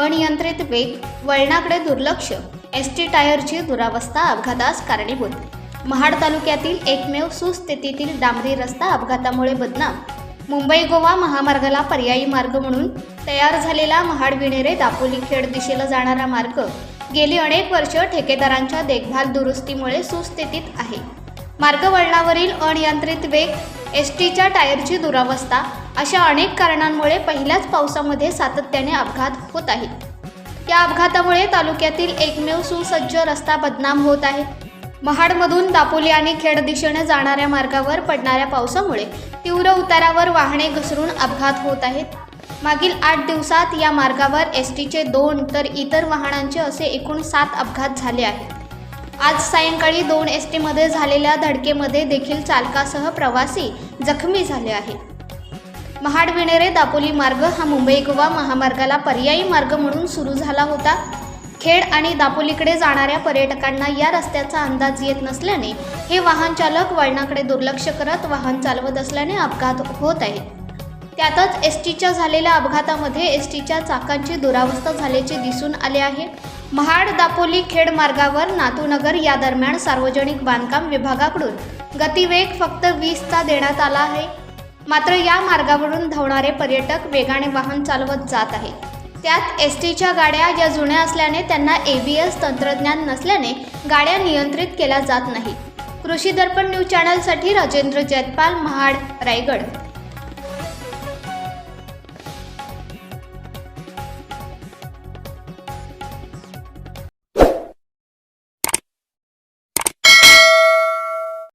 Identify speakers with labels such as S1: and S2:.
S1: अनियंत्रित वेग, वळणाकडे दुर्लक्ष, एसटी टायरची दुरावस्था अपघातास कारणीभूत। महाड तालुक्यातील एकमेव सुस्थितीतील डांबरी रस्ता अपघातामुळे बदनाम। मुंबई गोवा महामार्गाला पर्यायी मार्ग म्हणून तयार झालेला महाड-विणेरे दापोली खेड दिशेला जाणारा मार्ग गेली अनेक वर्ष ठेकेदारांच्या देखभाल दुरुस्तीमुळे सुस्थितीत आहे। मार्ग वळणावरील अनियंत्रित वेग, एसटीच्या टायरची दुरावस्था अशा अनेक कारणांमुळे पहिल्याच पावसामध्ये सातत्याने अपघात होत आहेत। या अपघातामुळे तालुक्यातील एकमेव सुसज्ज रस्ता बदनाम होत आहे। महाडमधून दापोली आणि खेड दिशेने जाणाऱ्या मार्गावर पडणाऱ्या पावसामुळे तीव्र उतारावर वाहने घसरून अपघात होत आहेत। मागील 8 दिवसात या मार्गावर एसटीचे 2 तर इतर वाहनांचे असे एकूण 7 अपघात झाले आहेत। आज सायंकाळी 2 एसटीमध्ये झालेल्या धडकेमध्ये देखील चालकासह प्रवासी जखमी झाले आहेत। महाड-विणेरे दापोली मार्ग हा मुंबई गोवा महामार्गाला पर्यायी मार्ग म्हणून सुरू झाला होता। खेड आणि दापोलीकडे जाणाऱ्या पर्यटकांना या रस्त्याचा अंदाज येत नसल्याने हे वाहन चालक वळणाकडे दुर्लक्ष करत वाहन चालवत असल्याने अपघात होत आहेत। त्यातच एसटीच्या झालेल्या अपघातामध्ये एसटीच्या चाकांची दुरावस्था झाल्याचे दिसून आले आहे। महाड-दापोली खेड मार्गावर नातूनगर या दरम्यान सार्वजनिक बांधकाम विभागाकडून गतिवेग फक्त 20चा देण्यात आला आहे। मात्र या मार्गावरून धावणारे पर्यटक वेगाने वाहन चालवत जात आहेत। त्यात एसटीच्या गाड्या या जुन्या असल्याने त्यांना ABS तंत्रज्ञान नसल्याने गाड्या नियंत्रित केल्या जात नाहीत। कृषी दर्पण न्यूज चॅनलसाठी राजेंद्र जैतपाल, महाड, रायगड।